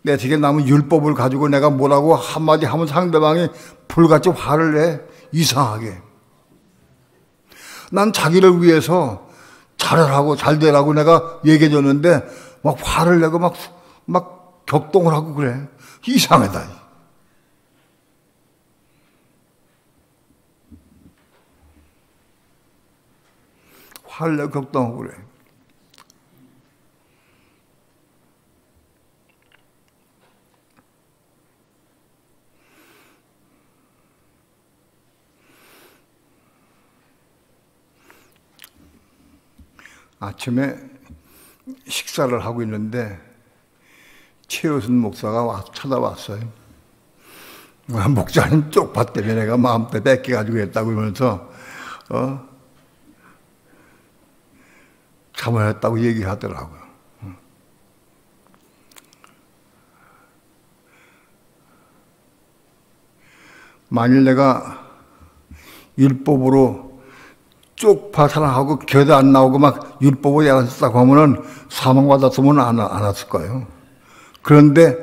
내 집에 남은 율법을 가지고 내가 뭐라고 한마디 하면 상대방이 불같이 화를 내. 이상하게. 난 자기를 위해서 잘하라고 잘 되라고 내가 얘기해 줬는데 막 화를 내고 막 격동을 하고 그래. 이상하다. 화를 내고 격동하고 그래. 아침에 식사를 하고 있는데 최우순 목사가 찾아왔어요. 목사님 쪽파 때문에 내가 마음대 뺏겨가지고 했다고 그러면서 참아냈다고 얘기하더라고요. 만일 내가 율법으로 쪽파 사랑하고 교도 안 나오고 막 율법을 안 했다고 하면은 사망받았으면 안 왔을 거예요. 그런데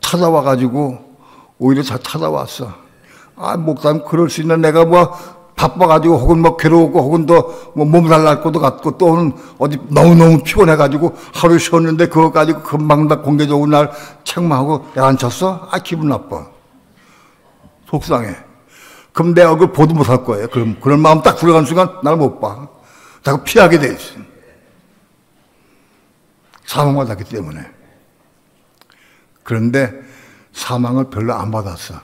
찾아와가지고 오히려 찾아왔어. 아, 목사님 그럴 수 있는 내가 뭐 바빠가지고 혹은 뭐 괴로웠고 혹은 또 뭐 몸살 날 것도 같고 또는 어디 너무너무 피곤해가지고 하루 쉬었는데 그거 가지고 금방 다 공개 좋은 날 책망하고 야, 안 쳤어? 아, 기분 나빠. 속상해. 그럼 내 얼굴 보도 못할 거예요. 그런 마음 딱 들어간 순간 나를 못 봐. 자꾸 피하게 돼 있어. 사망을 받았기 때문에. 그런데 사망을 별로 안 받았어.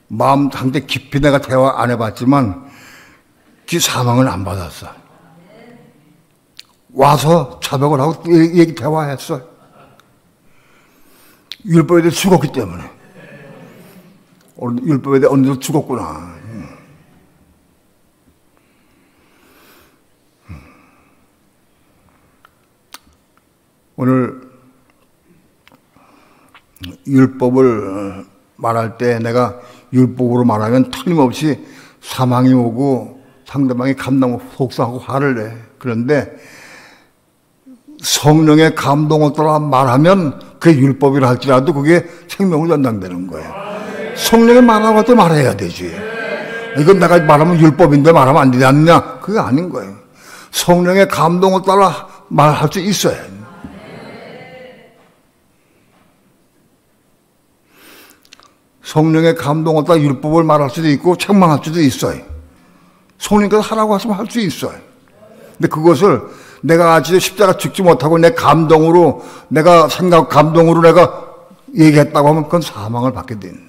마음 상태 깊이 내가 대화 안 해봤지만 그 사망을 안 받았어. 와서 자백을 하고 얘기 대화했어. 율법에 대해 죽었기 때문에. 율법에 대해 어느 정도 죽었구나. 오늘 율법을 말할 때 내가 율법으로 말하면 틀림없이 사망이 오고 상대방이 감당 속상하고 화를 내. 그런데 성령의 감동을 따라 말하면 그게 율법이라 할지라도 그게 생명을 연장되는 거예요. 성령의 말하고 할 때 말해야 되지. 이건 내가 말하면 율법인데 말하면 안 되지 않느냐? 그게 아닌 거예요. 성령의 감동을 따라 말할 수 있어야 해요. 성령의 감동을 따라 율법을 말할 수도 있고 책망할 수도 있어요. 성령께서 하라고 하시면 할 수 있어요. 근데 그것을 내가 아직 십자가 죽지 못하고 내 감동으로 내가 생각 감동으로 내가 얘기했다고 하면 그건 사망을 받게 되는.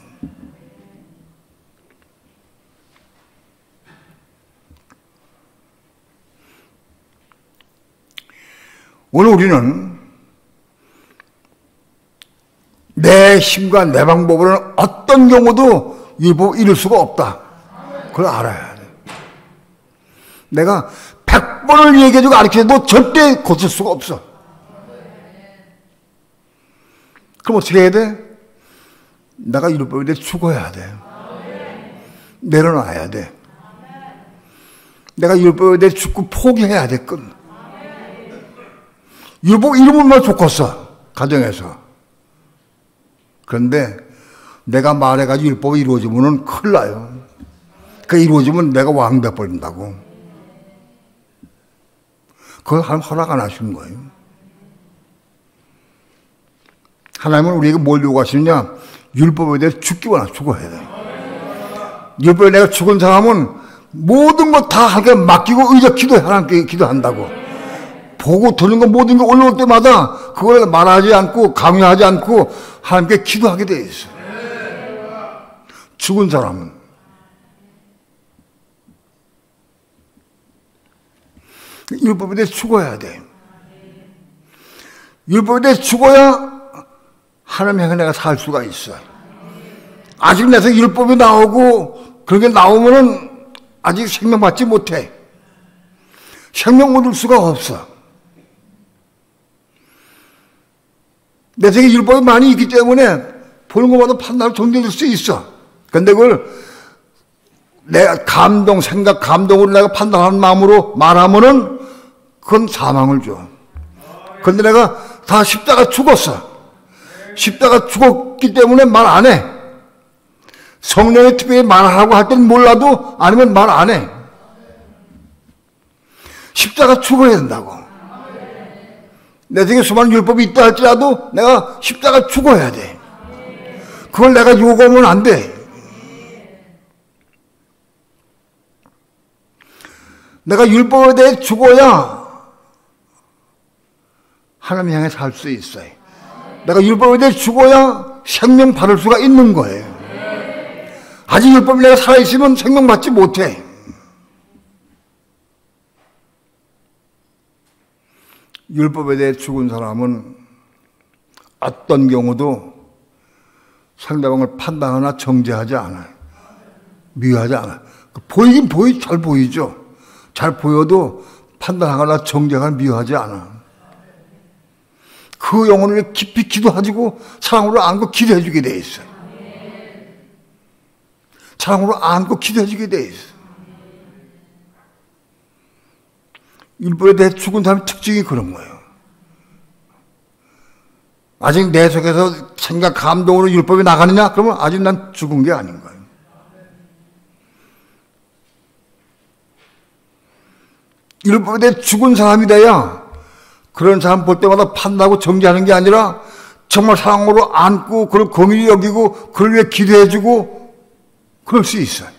오늘 우리는 내 힘과 내 방법으로는 어떤 경우도 율법 이룰 수가 없다. 그걸 알아야 돼. 내가 100번을 얘기해주고 가르쳐도 절대 고칠 수가 없어. 그럼 어떻게 해야 돼? 내가 율법에 대해 죽어야 돼. 내려놔야 돼. 내가 율법에 대해 죽고 포기해야 돼. 끝. 율법 이름만 좋겠어. 가정에서. 그런데 내가 말해가지고 율법이 이루어지면 큰일 나요. 그 이루어지면 내가 왕 돼버린다고. 그걸 허락 안 하시는 거예요. 하나님은 우리에게 뭘 요구하시느냐? 율법에 대해 죽기만 하고 죽어야 돼. 율법에 내가 죽은 사람은 모든 것 다 하나님께 맡기고 의적 기도해. 하나님께 기도한다고. 보고 들은 거 모든 게 올라올 때마다 그걸 말하지 않고 강요하지 않고 하나님께 기도하게 돼 있어. 죽은 사람은 율법에 대해 죽어야 돼. 율법에 대해 죽어야 하나님 향해 내가 살 수가 있어. 아직 내서 율법이 나오고 그렇게 나오면은 아직 생명받지 못해. 생명 얻을 수가 없어. 내 생에 율법이 많이 있기 때문에 보는 것마다 판단을 정리될 수 있어. 근데 그걸 내가 감동, 생각, 감동으로 내가 판단하는 마음으로 말하면은 그건 사망을 줘. 근데 내가 다 십자가 죽었어. 십자가 죽었기 때문에 말 안 해. 성령의 특별히 말하라고 할 땐 몰라도 아니면 말 안 해. 십자가 죽어야 된다고. 내 생에 수많은 율법이 있다 할지라도 내가 십자가 죽어야 돼. 그걸 내가 요구하면 안 돼. 내가 율법에 대해 죽어야 하나님 향해 살 수 있어요. 내가 율법에 대해 죽어야 생명 받을 수가 있는 거예요. 아직 율법이 내가 살아있으면 생명 받지 못해. 율법에 대해 죽은 사람은 어떤 경우도 상대방을 판단하거나 정죄하지 않아요. 미워하지 않아요. 보이긴 잘 보이죠. 잘 보여도 판단하거나 정죄하거나 미워하지 않아. 그 영혼을 깊이 기도하고 사랑으로 안고 기도해주게 돼 있어요. 사랑으로 안고 기도해주게 돼 있어요. 율법에 대해 죽은 사람의 특징이 그런 거예요. 아직 내 속에서 생각, 감동으로 율법이 나가느냐? 그러면 아직 난 죽은 게 아닌 거예요. 율법에 대해 죽은 사람이 돼야 그런 사람 볼 때마다 판단하고 정죄하는 게 아니라 정말 사랑으로 안고 그걸 공의히 여기고 그걸 위해 기도해주고 그럴 수 있어요.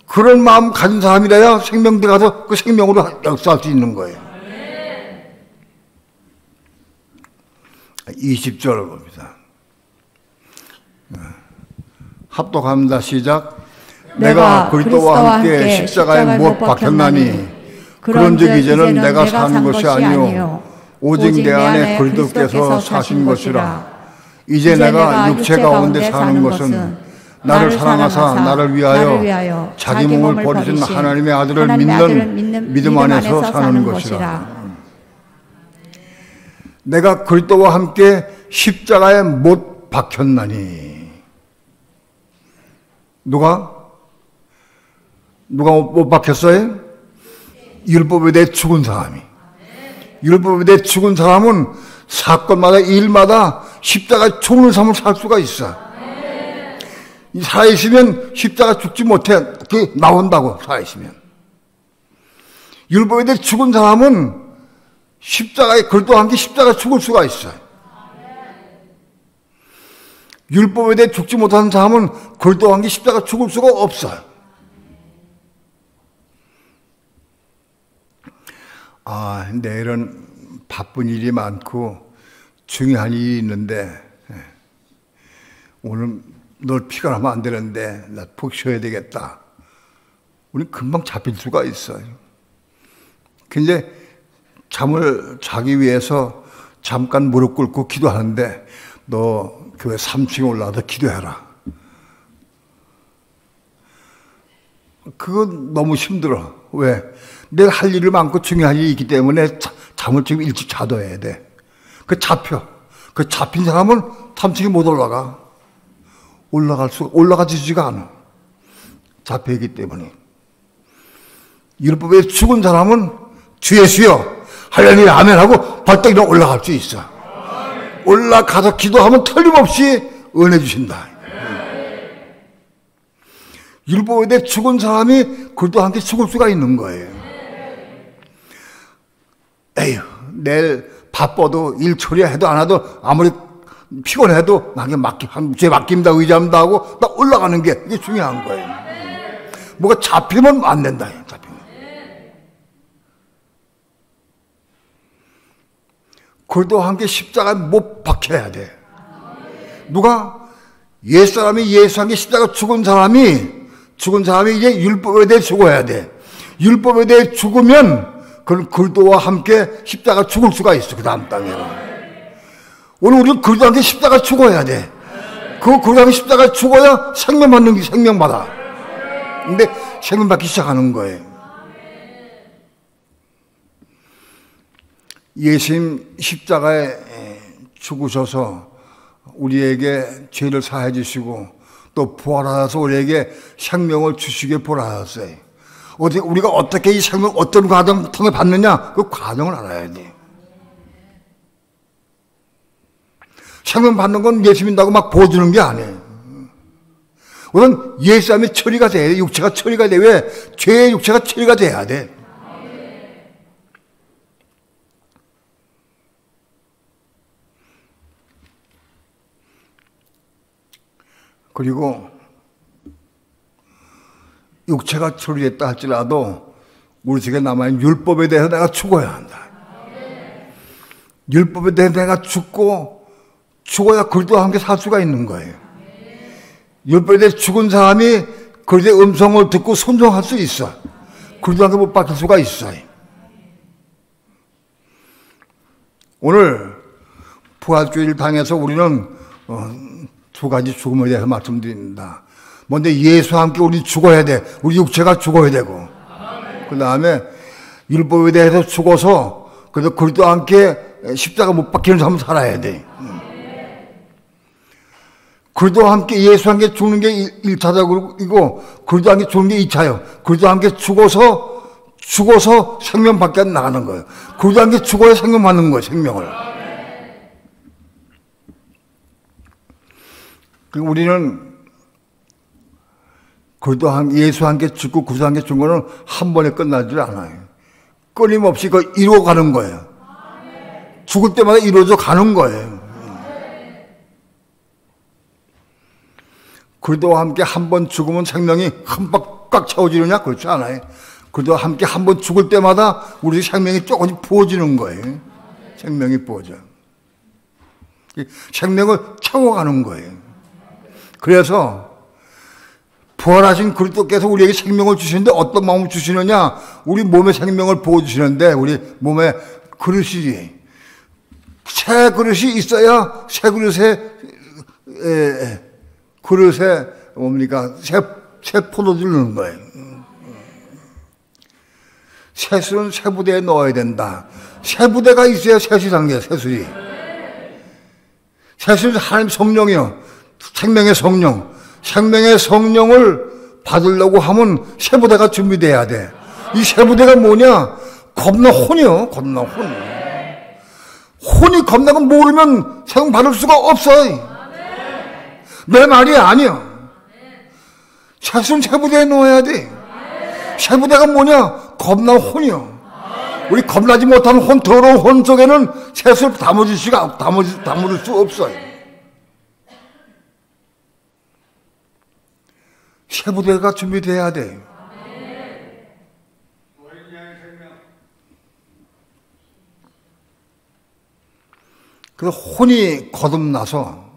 그런 마음 가진 사람이라야 생명대 가서 그 생명으로 역사할 수 있는 거예요. 20절 봅니다. 합독합니다. 시작. 내가 그리스도와 함께 십자가에 못 박혔나니 그런즉 이제는 내가 사는 것이 아니요 오직 내 안에 그리스도께서 사신 것이라. 이제 내가 육체 가운데 사는 것은 나를 사랑하사 나를 위하여 자기 몸을 버리신 하나님의 아들을 믿는 믿음 안에서 사는 것이라. 내가 그리스도와 함께 십자가에 못 박혔나니. 누가 못 박혔어요? 율법에 대해 죽은 사람이. 율법에 대해 죽은 사람은 사건마다 일마다 십자가 죽는 삶을 살 수가 있어. 살아있으면 십자가 죽지 못해. 그게 나온다고, 살아있으면. 율법에 대해 죽은 사람은 십자가에 그리스도와 함께 십자가 죽을 수가 있어요. 율법에 대해 죽지 못하는 사람은 그리스도와 함께 십자가 죽을 수가 없어요. 내일은 바쁜 일이 많고 중요한 일이 있는데 오늘 널 피곤하면 안 되는데 나 푹 쉬어야 되겠다. 우리 금방 잡힐 수가 있어요. 근데 잠을 자기 위해서 잠깐 무릎 꿇고 기도하는데 너 교회 3층에 올라가서 기도해라. 그건 너무 힘들어. 왜? 내가 할 일이 많고 중요한 일이 있기 때문에 잠을 좀 일찍 자둬야 돼. 그 잡혀. 그 잡힌 사람은 3층에 못 올라가. 올라가지지가 않아. 잡혀있기 때문에. 율법에 죽은 사람은 주 예수여 하려니 아멘 하고 벌떡 일어 올라갈 수 있어. 올라가서 기도하면 틀림없이 은혜 주신다. 율법에 대해 죽은 사람이 그리스도와 함께 죽을 수가 있는 거예요. 에휴, 내일 바빠도 일 처리해도 안 해도 아무리 피곤해도 죄 맡깁니다, 의지합니다 하고 딱 올라가는 게 이게 중요한 거예요. 뭐가 잡히면 안 된다. 잡히면. 그리스도와 함께 십자가에 못 박혀야 돼. 누가? 옛사람이 예수와 함께 십자가 죽은 사람이 이제 율법에 대해 죽어야 돼. 율법에 대해 죽으면 그건 그리스도와 함께 십자가 죽을 수가 있어. 그 다음 땅에는. 오늘 우리는 그리스도와 함께 십자가 죽어야 돼. 그리스도와 함께 십자가 죽어야 생명 받는 게 생명 받아. 근데 생명 받기 시작하는 거예요. 예수님 십자가에 죽으셔서 우리에게 죄를 사해 주시고 또 부활하셔서 우리에게 생명을 주시게 부활하셨어요. 우리가 어떻게 이 생명 어떤 과정을 통해 받느냐, 그 과정을 알아야 돼. 생명 받는 건 예수 믿는다고 막 보여주는 게 아니에요. 우선 예수님의 처리가 돼야 돼. 육체가 처리가 돼. 왜? 죄의 육체가 처리가 돼야 돼. 그리고 육체가 처리됐다 할지라도 우리 속에 남아있는 율법에 대해서 내가 죽어야 한다. 율법에 대해서 내가 죽어야 그리스도와 함께 살 수가 있는 거예요. 율법에 대해 죽은 사람이 그리스도의 음성을 듣고 순종할 수 있어. 그리스도와 함께 못 박힐 수가 있어요. 오늘 부활주일 당에서 우리는 두 가지 죽음에 대해서 말씀드립니다. 먼저 예수와 함께 우리 죽어야 돼. 우리 육체가 죽어야 되고. 그 다음에 율법에 대해서 죽어서 그래서 그리스도와 함께 십자가 못 박히는 삶을 살아야 돼. 그리스도와 함께 예수와 함께 죽는 게 1차적이고 그리스도와 함께 죽는 게 2차예요. 그리스도와 함께 죽어서 생명 밖에 나가는 거예요. 그리스도와 함께 죽어야 생명 받는 거예요. 생명을. 우리는 예수와 함께 죽고 그리스도와 함께 죽은 거는 한 번에 끝나지 않아요. 끊임없이 그 이루어가는 거예요. 죽을 때마다 이루어져 가는 거예요. 그리도와 함께 한 번 죽으면 생명이 흠뻑 꽉 채워지느냐? 그렇지 않아요. 그리도와 함께 한 번 죽을 때마다 우리 생명이 조금씩 부어지는 거예요. 생명이 부어져. 생명을 채워가는 거예요. 그래서 부활하신 그리스도께서 우리에게 생명을 주시는데 어떤 마음을 주시느냐? 우리 몸의 생명을 부어주시는데 우리 몸에 그릇이 새 그릇이 있어야 새 그릇에 뭡니까? 새 포도주를 넣는 거예요. 새술은 새 부대에 넣어야 된다. 새 부대가 있어야 새술이 담겨요. 새술이. 새술은 하나님 성령이요. 생명의 성령. 생명의 성령을 받으려고 하면 새 부대가 준비돼야 돼. 이 새 부대가 뭐냐? 겁나 혼이요. 겁나 혼. 혼이 겁나고 모르면 생명 받을 수가 없어요. 내 말이 아니야. 새술은 새 부대에 넣어야 돼. 새 부대가 뭐냐? 겁나 혼이요. 우리 겁나지 못하는 혼, 더러운 혼 속에는 새술 담을 수 없어요. 새 부대가 준비돼야 돼. 그 혼이 거듭나서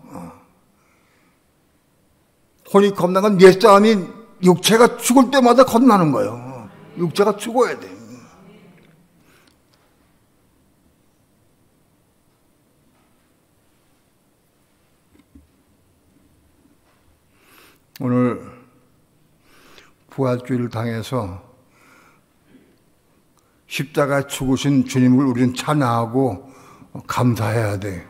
혼이 겁나는 건 옛사람이 육체가 죽을 때마다 겁나는 거예요. 육체가 죽어야 돼. 오늘 부활주의를 당해서 십자가에 죽으신 주님을 우리는 찬양하고 감사해야 돼.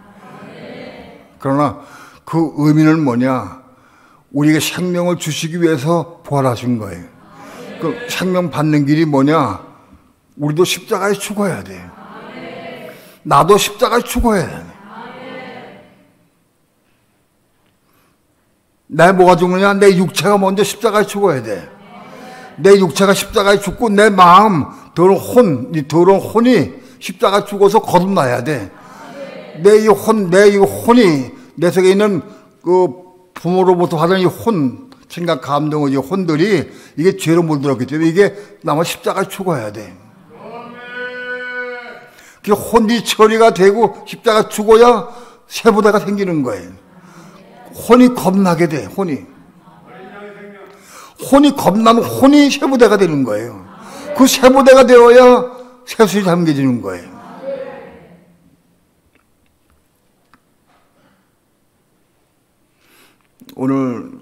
그러나 그 의미는 뭐냐? 우리에게 생명을 주시기 위해서 부활하신 거예요. 그 생명 받는 길이 뭐냐? 우리도 십자가에 죽어야 돼. 나도 십자가에 죽어야 돼. 내 뭐가 죽느냐? 내 육체가 먼저 십자가에 죽어야 돼. 내 육체가 십자가에 죽고 내 마음, 이 더러운 혼이 십자가에 죽어서 거듭나야 돼. 내 이 혼이 내 속에 있는 그 부모로부터 받은 이 혼, 생각, 감정, 이 혼들이 이게 죄로 물들었기 때문에 이게 나만 십자가에 죽어야 돼. 그 혼이 처리가 되고 십자가 죽어야 새 부대가 생기는 거예요. 혼이 겁나게 돼. 혼이 겁나면 혼이 새 부대가 되는 거예요. 그 새 부대가 되어야 새술이 잠겨지는 거예요. 오늘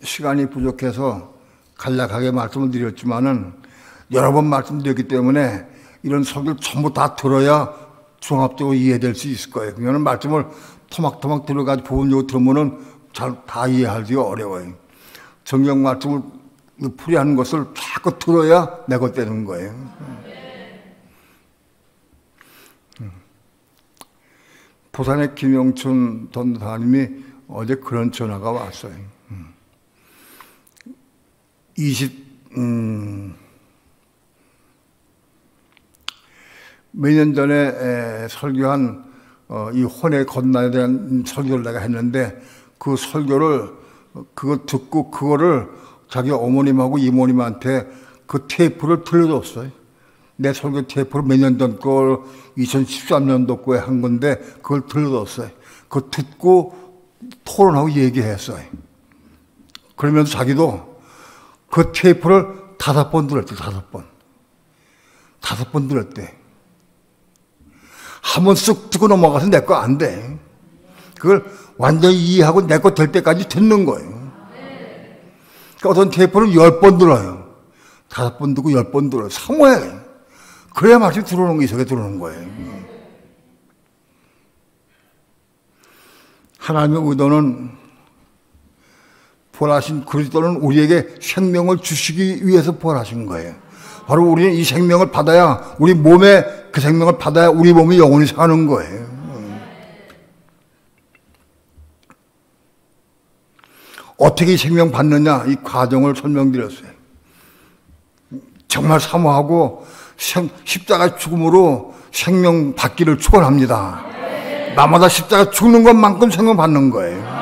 시간이 부족해서 간략하게 말씀을 드렸지만은 여러 번 말씀드렸기 때문에 이런 설교를 전부 다 들어야 종합적으로 이해될 수 있을 거예요. 그러면 말씀을 토막토막 들어가지고 부분적으로 들으면은 잘 다 이해하기가 어려워요. 성경 말씀을 풀이하는 것을 자꾸 들어야 내 것 되는 거예요. 부산의 김영춘 전도사님이 어제 그런 전화가 왔어요. 몇 년 전에 설교한 이 혼의 건너에 대한 설교를 내가 했는데 그 설교를 그거 듣고 그거를 자기 어머님하고 이모님한테 그 테이프를 들려줬어요. 내 설교 테이프를 몇 년 전 걸 2013년도 거에 한 건데 그걸 들려줬어요. 그거 듣고 토론하고 얘기했어요. 그러면서 자기도 그 테이프를 5번 들었대. 5번 들었대. 한 번 쓱 듣고 넘어가서 내 거 안 돼. 그걸 완전히 이해하고 내 거 될 때까지 듣는 거예요. 그러니까 어떤 테이프는 10번 들어요. 5번 듣고 10번 들어요. 사모해. 그래야 말씀이 들어오는 게 이석에 들어오는 거예요. 하나님의 의도는 부활하신 그리스도는 우리에게 생명을 주시기 위해서 부활하신 거예요. 바로 우리는 이 생명을 받아야 우리 몸에 그 생명을 받아야 우리 몸이 영원히 사는 거예요. 어떻게 이 생명 받느냐 이 과정을 설명드렸어요. 정말 사모하고 십자가 죽음으로 생명 받기를 축원합니다. 나마다 십자가 죽는 것만큼 생명 받는 거예요.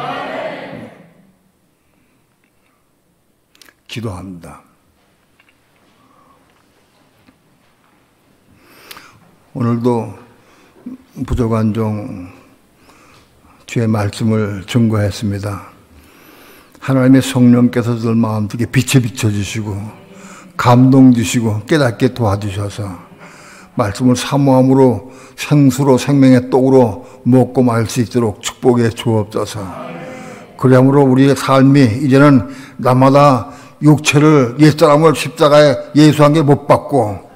기도합니다. 오늘도 부족한 종 주의 말씀을 증거했습니다. 하나님의 성령께서 들 마음속에 빛에 비춰주시고 감동 주시고 깨닫게 도와주셔서 말씀을 사모함으로 생수로 생명의 떡으로 먹고 말 수 있도록 축복해 주옵소서. 그러므로 우리의 삶이 이제는 나마다 육체를 옛사람을 십자가에 예수한 게 못 받고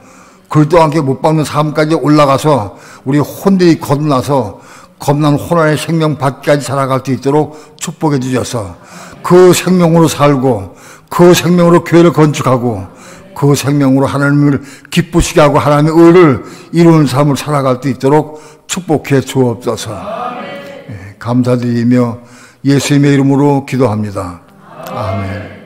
그리스도와 함께 못 받는 삶까지 올라가서 우리 혼들이 거듭나서 겁난 혼안의 생명 받기까지 살아갈 수 있도록 축복해 주셔서 그 생명으로 살고 그 생명으로 교회를 건축하고 그 생명으로 하나님을 기쁘시게 하고 하나님의 의를 이루는 삶을 살아갈 수 있도록 축복해 주옵소서. 감사드리며 예수님의 이름으로 기도합니다. 아멘.